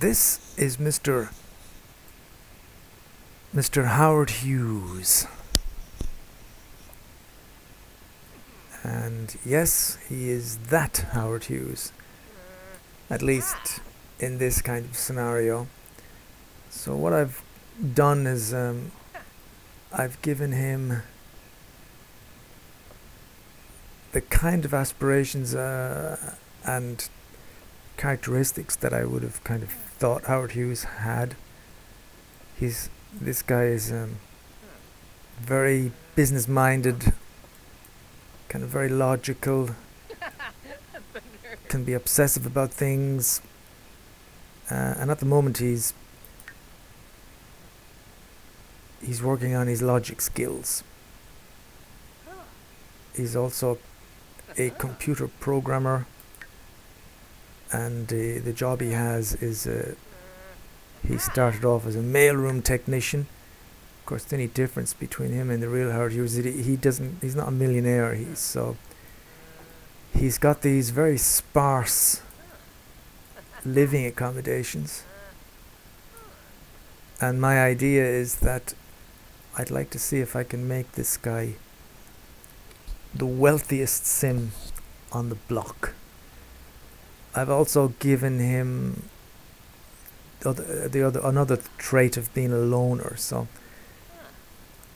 This is Mr. Howard Hughes. And yes, he is that Howard Hughes. At least in this kind of scenario. So what I've done is I've given him the kind of aspirations and characteristics that I would have kind of thought Howard Hughes had. This guy is very business-minded, kind of very logical, can be obsessive about things, and at the moment he's working on his logic skills. He's also a computer programmer, and the job he has is he started off as a mailroom technician. Of course, the only difference between him and the real Howard Hughes is he's not a millionaire. He's got these very sparse living accommodations, and my idea is that I'd like to see if I can make this guy the wealthiest sim on the block. I've also given him another trait of being a loner, so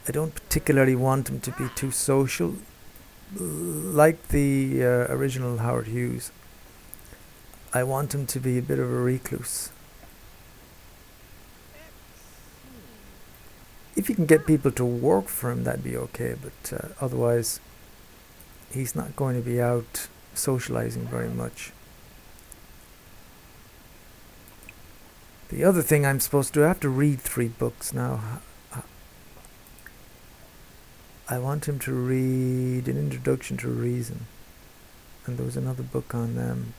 I don't particularly want him to be too social, like the original Howard Hughes. I want him to be a bit of a recluse. If you can get people to work for him, that'd be okay, but otherwise he's not going to be out socializing very much. The other thing I'm supposed to do, I have to read 3 books now. I want him to read An Introduction to Reason, and there was another book on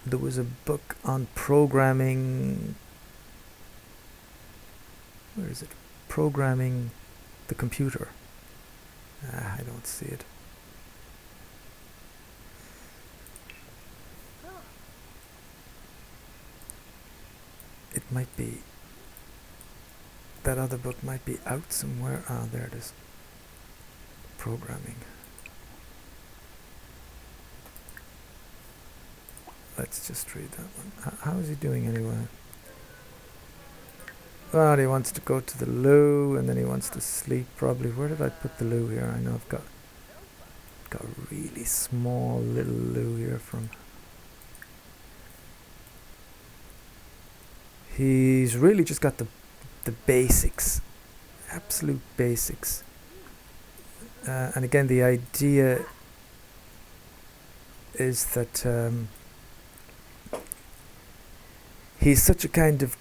there was a book on programming. Where is it? Programming the computer. I don't see it. It might be, that other book might be out somewhere. Ah, there it is. Programming. Let's just read that one. How is he doing anyway? Well, he wants to go to the loo, and then he wants to sleep probably. Where did I put the loo here? I know I've got a really small little loo here from... He's really just got the basics, absolute basics. And again, the idea is that he's such a kind of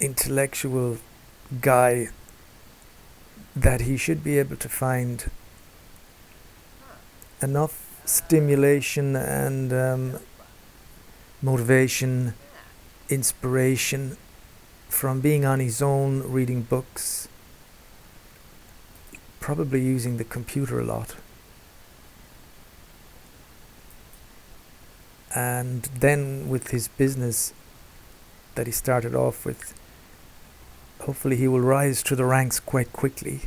intellectual guy that he should be able to find enough stimulation and motivation, inspiration from being on his own, reading books, probably using the computer a lot, and then with his business that he started off with, hopefully he will rise to the ranks quite quickly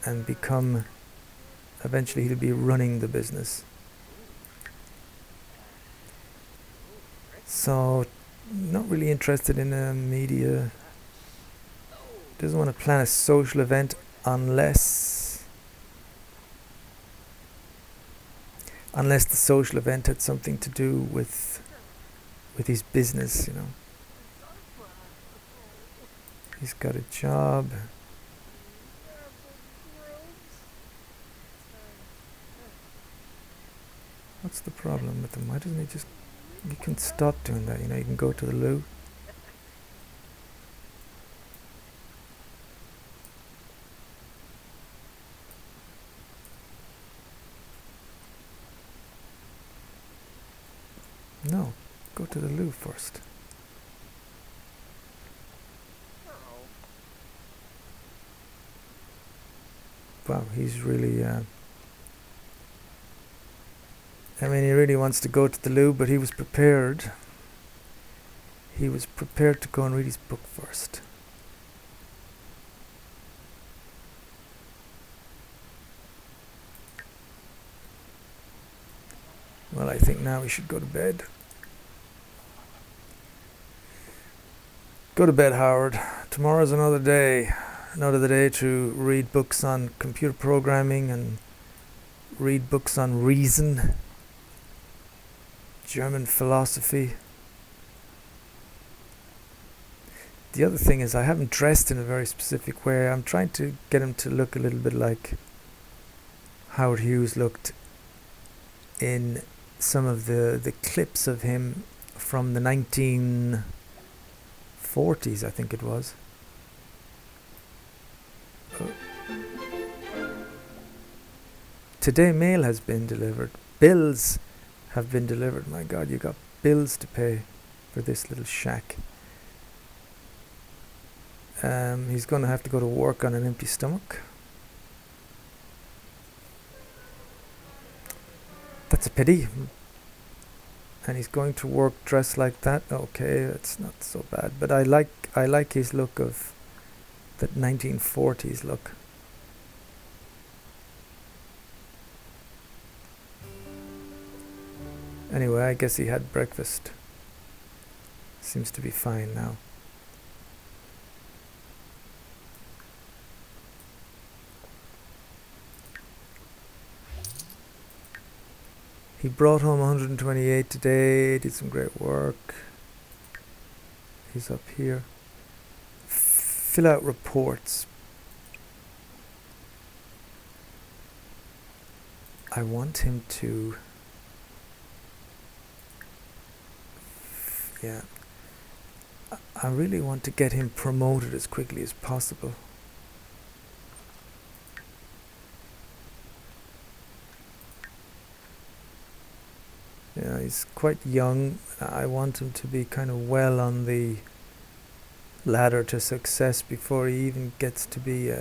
and become, eventually he'll be running the business. So, not really interested in media. Doesn't want to plan a social event unless the social event had something to do with his business, you know. He's got a job. What's the problem with him? Why doesn't he just... You can stop doing that, you know. You can go to the loo. No, go to the loo first. Wow, he's really I mean, he really wants to go to the loo, but he was prepared. He was prepared to go and read his book first. Well, I think now we should go to bed. Go to bed, Howard. Tomorrow's another day. Another day to read books on computer programming and read books on reason, German philosophy. The other thing is I haven't dressed in a very specific way. I'm trying to get him to look a little bit like Howard Hughes looked in some of the clips of him from the 1940s, I think it was. Today mail has been delivered. Bills have been delivered. My God, you got bills to pay for this little shack. He's going to have to go to work on an empty stomach. That's a pity. And he's going to work dressed like that. Okay, it's not so bad. But I like his look of that 1940s look. Anyway, I guess he had breakfast. Seems to be fine now. He brought home 128 today, did some great work. He's up here. Fill out reports. I want him to... Yeah. I really want to get him promoted as quickly as possible. Yeah, he's quite young. I want him to be kind of well on the ladder to success before he even gets to be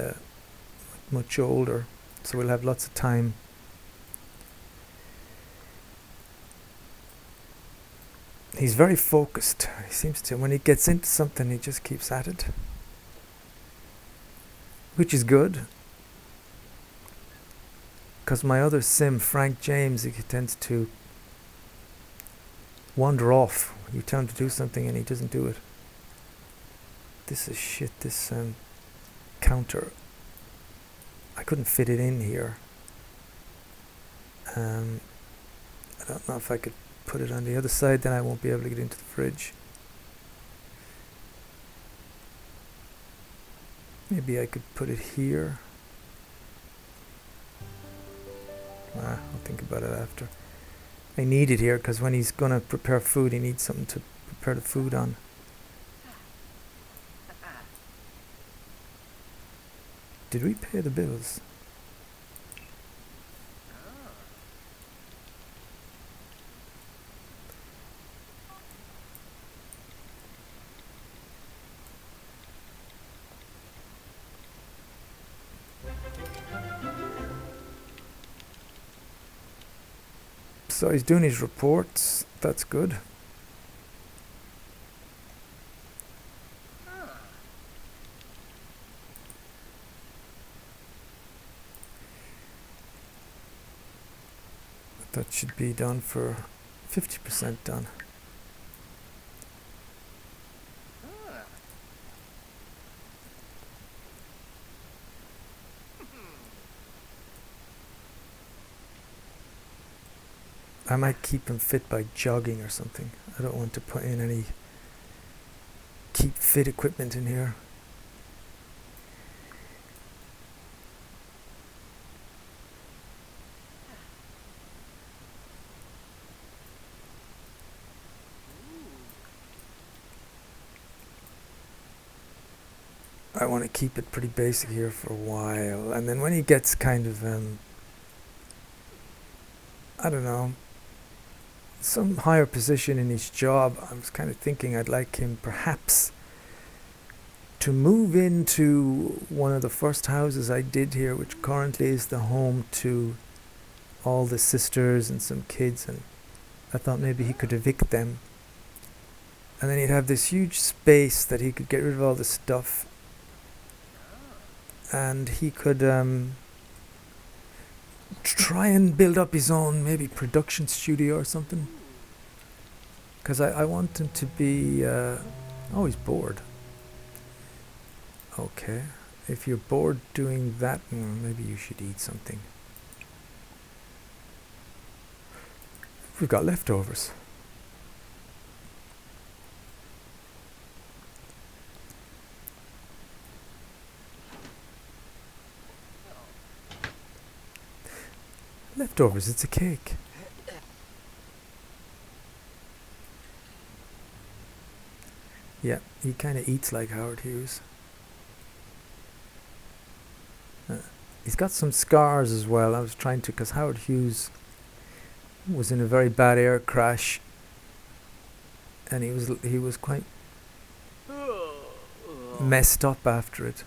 much older. So we'll have lots of time. He's very focused. He seems to, when he gets into something, he just keeps at it. Which is good. Because my other sim, Frank James, he tends to wander off. You tell him to do something and he doesn't do it. This is shit, this counter. I couldn't fit it in here. I don't know if I could put it on the other side, then I won't be able to get into the fridge. Maybe I could put it here. I'll think about it after. I need it here because when he's going to prepare food, he needs something to prepare the food on. Did we pay the bills? So he's doing his reports. That's good. That should be done for 50% done. I might keep him fit by jogging or something. I don't want to put in any keep fit equipment in here. I want to keep it pretty basic here for a while, and then when he gets kind of I don't know, some higher position in his job, I was kind of thinking I'd like him perhaps to move into one of the first houses I did here, which currently is the home to all the sisters and some kids, and I thought maybe he could evict them. And then he'd have this huge space that he could get rid of all the stuff, and he could try and build up his own maybe production studio or something. Because I want him to be... oh, he's bored. Okay. If you're bored doing that, maybe you should eat something. We've got leftovers. Leftovers, it's a cake. Yeah, he kind of eats like Howard Hughes. He's got some scars as well. I was trying to, because Howard Hughes was in a very bad air crash, and he was quite messed up after it.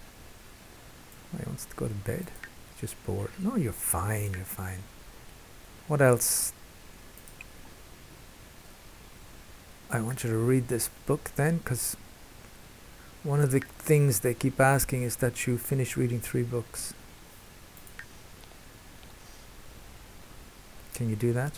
He wants to go to bed. He's just bored. No, you're fine. You're fine. What else? I want you to read this book then, because one of the things they keep asking is that you finish reading 3 books. Can you do that?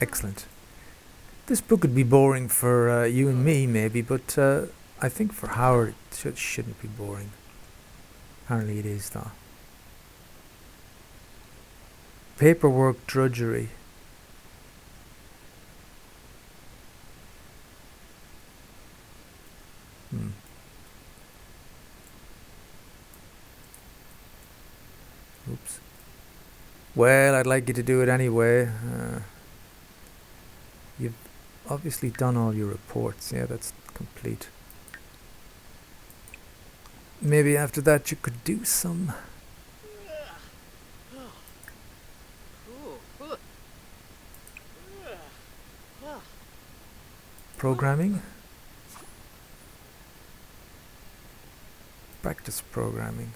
Excellent. This book would be boring for you and me maybe, but I think for Howard it shouldn't be boring. Apparently it is though. Paperwork drudgery. Oops. Well, I'd like you to do it anyway. You've obviously done all your reports. Yeah, that's complete. Maybe after that you could do some programming. Practice programming.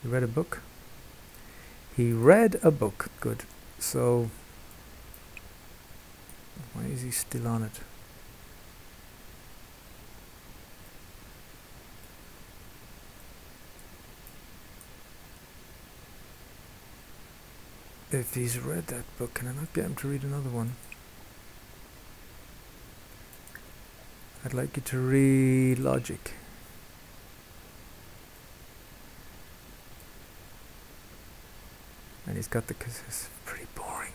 You read a book? He read a book. Good. So why is he still on it? If he's read that book, can I not get him to read another one? I'd like you to read Logic. And he's got this is pretty boring.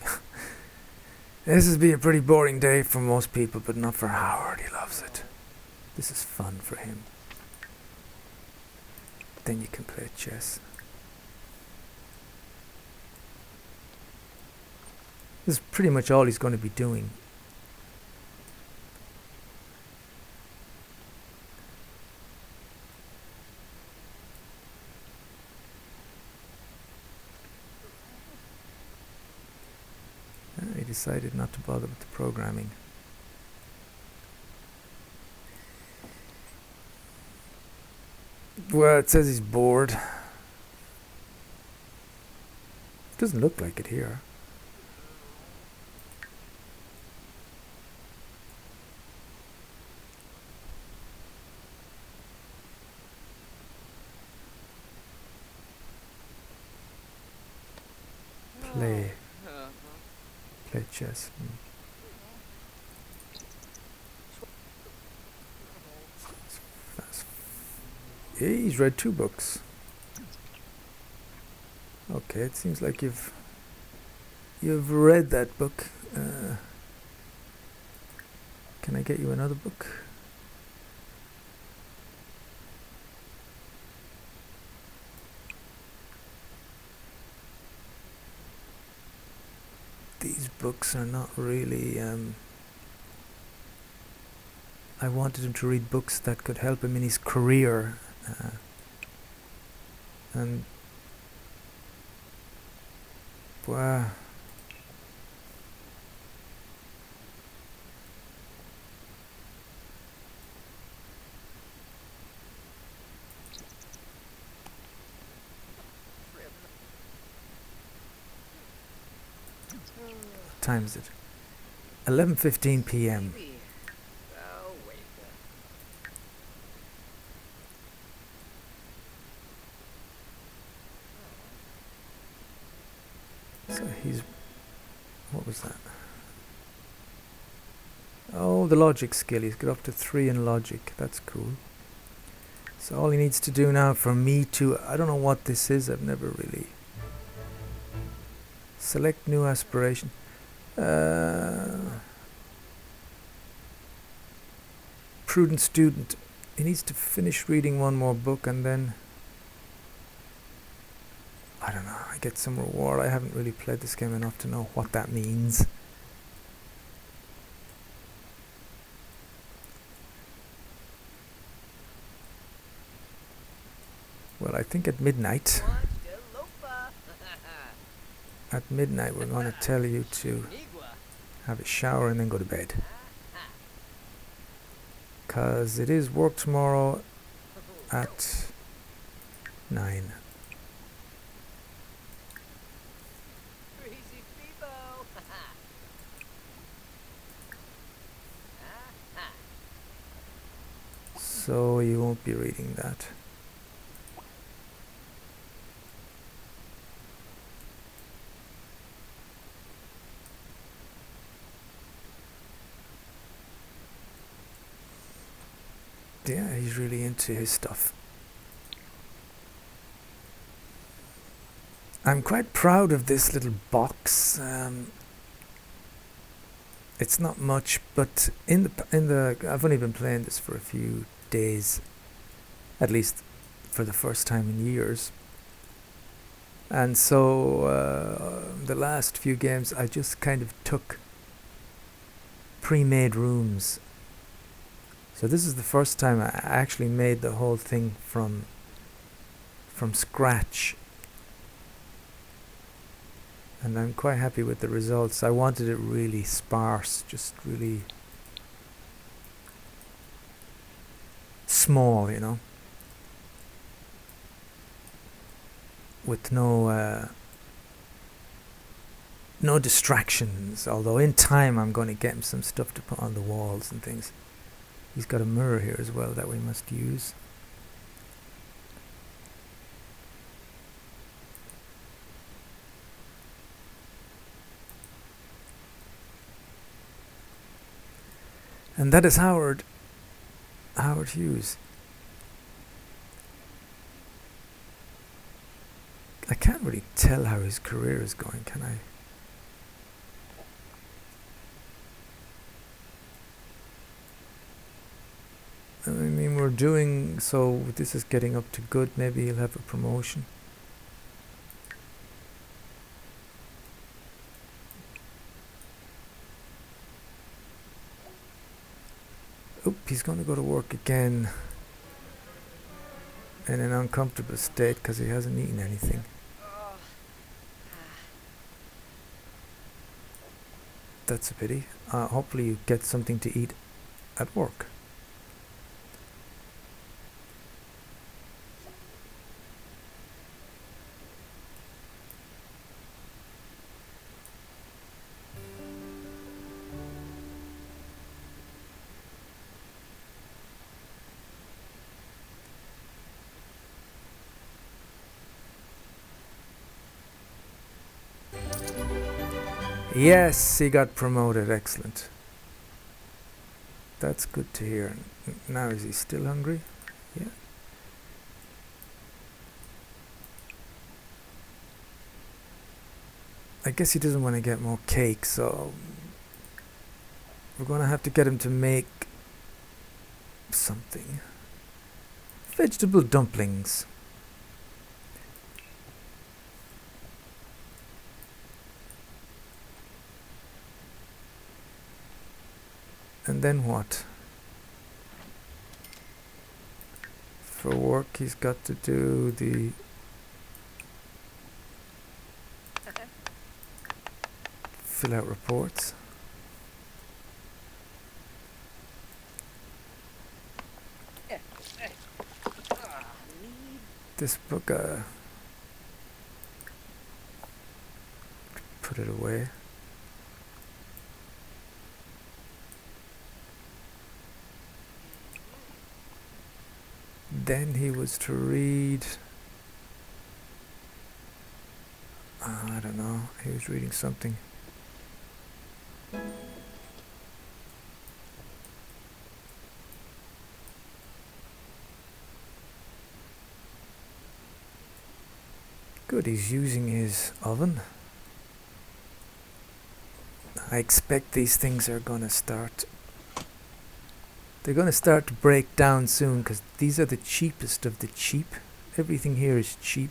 This would be a pretty boring day for most people, but not for Howard. He loves it. This is fun for him. Then you can play chess. This is pretty much all he's going to be doing. He decided not to bother with the programming. Well, it says he's bored. Doesn't look like it here. Play chess. Yeah, he's read 2 books. Okay, it seems like you've read that book. Can I get you another book? These books are not really... I wanted him to read books that could help him in his career. And... well... What time is it? 11:15 p.m. So he's... what was that? Oh, the logic skill. He's got up to 3 in logic. That's cool. So all he needs to do now for me to... I don't know what this is. I've never really... Select new aspiration. Prudent student. He needs to finish reading one more book and then... I don't know. I get some reward. I haven't really played this game enough to know what that means. Well, I think at midnight... At midnight we're going to tell you to have a shower and then go to bed. Because it is work tomorrow at 9. So you won't be reading that. Yeah, he's really into his stuff. I'm quite proud of this little box. It's not much, but in the I've only been playing this for a few days, at least for the first time in years. And so the last few games I just kind of took pre-made rooms. So this is the first time I actually made the whole thing from scratch. And I'm quite happy with the results. I wanted it really sparse, just really small, you know, with no distractions. Although in time I'm going to get him some stuff to put on the walls and things. He's got a mirror here as well that we must use. And that is Howard Hughes. I can't really tell how his career is going, can I? I mean, we're doing so. This is getting up to good. Maybe he'll have a promotion. Oop, he's going to go to work again in an uncomfortable state because he hasn't eaten anything. That's a pity. Hopefully you get something to eat at work. Yes, he got promoted. Excellent. That's good to hear. Now, is he still hungry? Yeah. I guess he doesn't want to get more cake, so we're going to have to get him to make something. Vegetable dumplings. And then what? For work he's got to do the fill out reports. This book, put it away. then he was to read, I don't know, he was reading something. Good, he's using his oven. I expect these things are going to start. They're going to start to break down soon because these are the cheapest of the cheap. Everything here is cheap.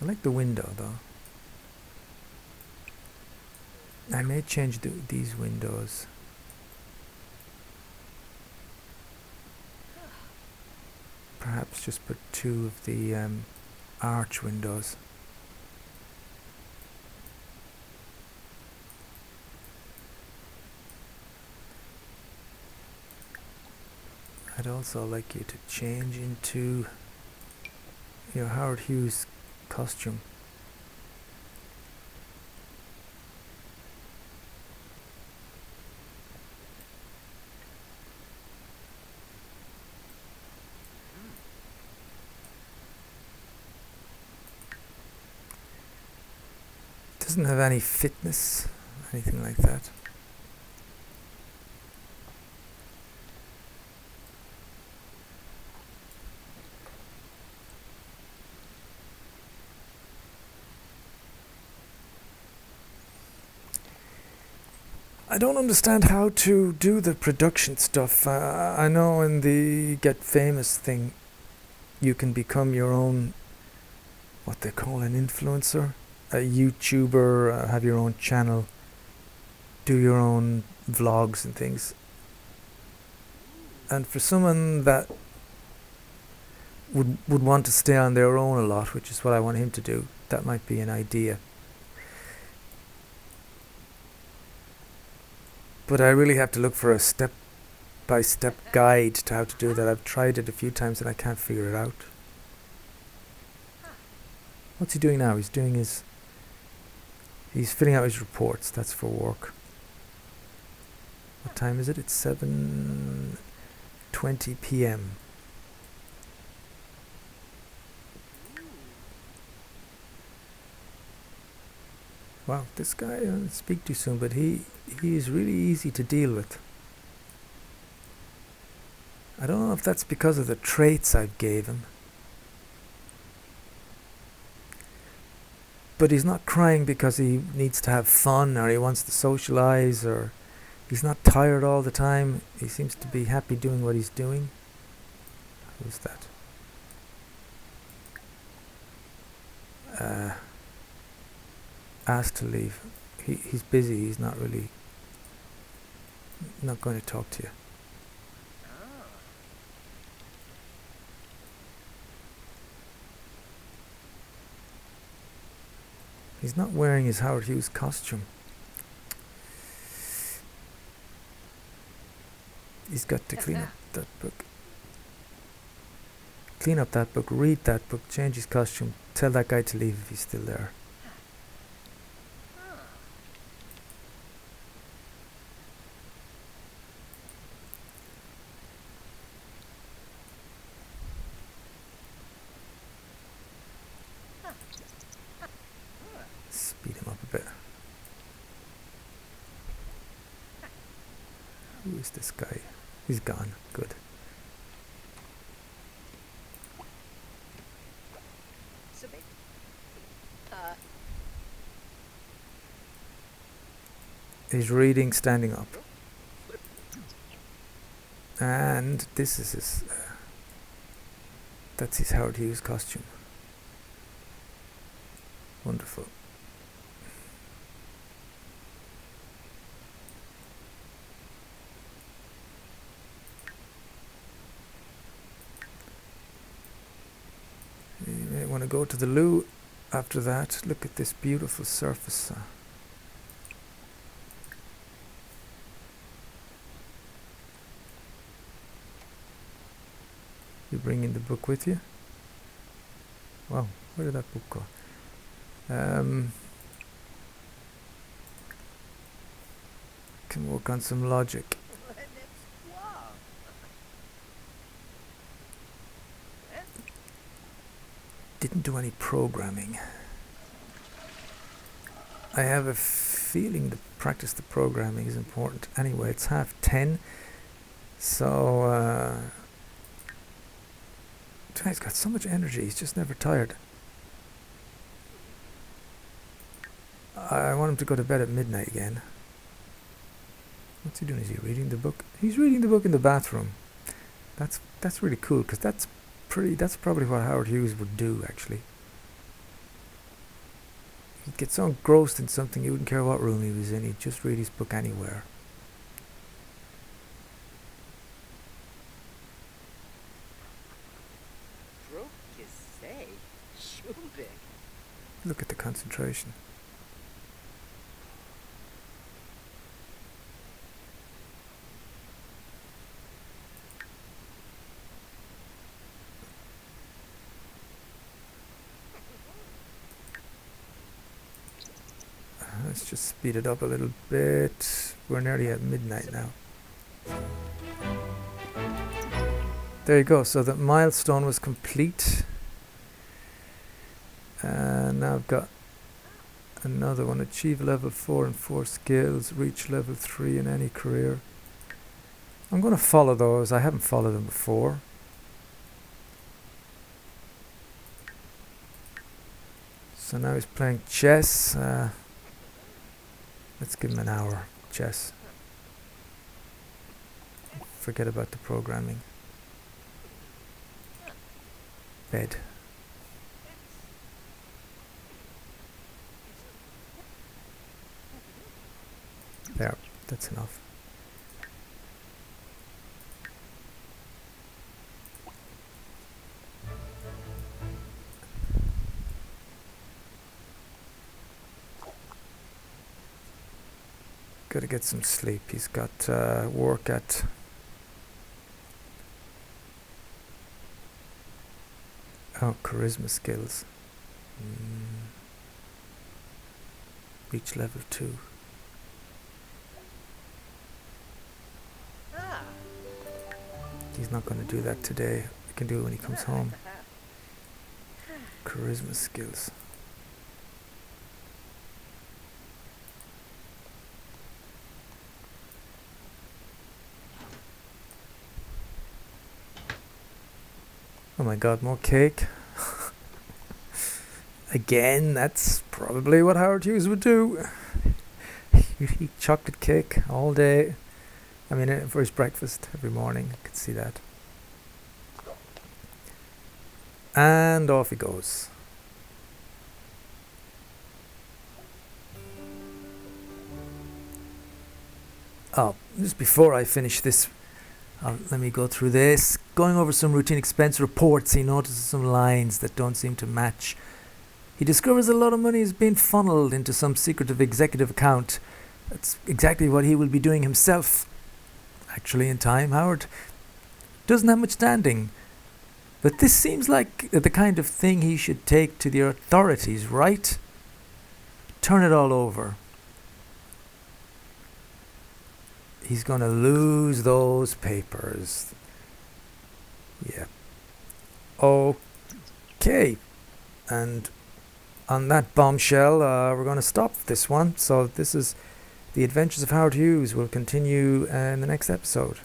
I like the window though. I may change these windows. Perhaps just put 2 of the arch windows. I'd also like you to change into your Howard Hughes costume. Doesn't have any fitness, anything like that. I don't understand how to do the production stuff. I know in the Get Famous thing, you can become your own, what they call an influencer, a YouTuber, have your own channel, do your own vlogs and things. And for someone that would want to stay on their own a lot, which is what I want him to do, that might be an idea. But I really have to look for a step-by-step guide to how to do that. I've tried it a few times and I can't figure it out. What's he doing now? He's filling out his reports. That's for work. What time is it? It's 7:20 p.m. Wow, this guy, I don't speak too soon, but he is really easy to deal with. I don't know if that's because of the traits I gave him. But he's not crying because he needs to have fun or he wants to socialize, or he's not tired all the time. He seems to be happy doing what he's doing. Who's that? Asked to leave. He's busy. He's not really not going to talk to you. He's not wearing his Howard Hughes costume. He's got to clean up that book. Clean up that book, read that book, change his costume, tell that guy to leave if he's still there. Speed him up a bit. Who is this guy? He's gone. Good. He's reading standing up. And this is his... that's his Howard Hughes costume. Wonderful. You may want to go to the loo after that. Look at this beautiful surface. You bringing the book with you? Wow, where did that book go? Can work on some logic. didn't do any programming. I have a feeling to practice the programming is important. Anyway, it's 10:30, so he's got so much energy. He's just never tired. I want him to go to bed at midnight again. What's he doing? Is he reading the book? He's reading the book in the bathroom. That's really cool, because that's probably what Howard Hughes would do, actually. He'd get so engrossed in something he wouldn't care what room he was in. He'd just read his book anywhere. Look at the concentration. Let's just speed it up a little bit. We're nearly at midnight now. There you go. So the milestone was complete. And now I've got another one. Achieve level 4 in 4 skills. Reach level 3 in any career. I'm going to follow those. I haven't followed them before. So now he's playing chess. Let's give him an hour. Chess. Forget about the programming. Bed. There, that's enough. Gotta get some sleep. He's got work at charisma skills. Reach level 2. He's not going to do that today. He can do it when he comes home. Charisma skills. Oh my god, more cake. Again, that's probably what Howard Hughes would do. He'd eat chocolate cake all day. I mean, for his breakfast every morning. I could see that. And off he goes. Oh, just before I finish this, let me go through this. Going over some routine expense reports, he notices some lines that don't seem to match. He discovers a lot of money is being funneled into some secretive executive account. That's exactly what he will be doing himself. Actually, in time, Howard doesn't have much standing. But this seems like the kind of thing he should take to the authorities, right? Turn it all over. He's going to lose those papers. Yeah. Okay. And on that bombshell, we're going to stop this one. So this is The Adventures of Howard Hughes. Will continue in the next episode.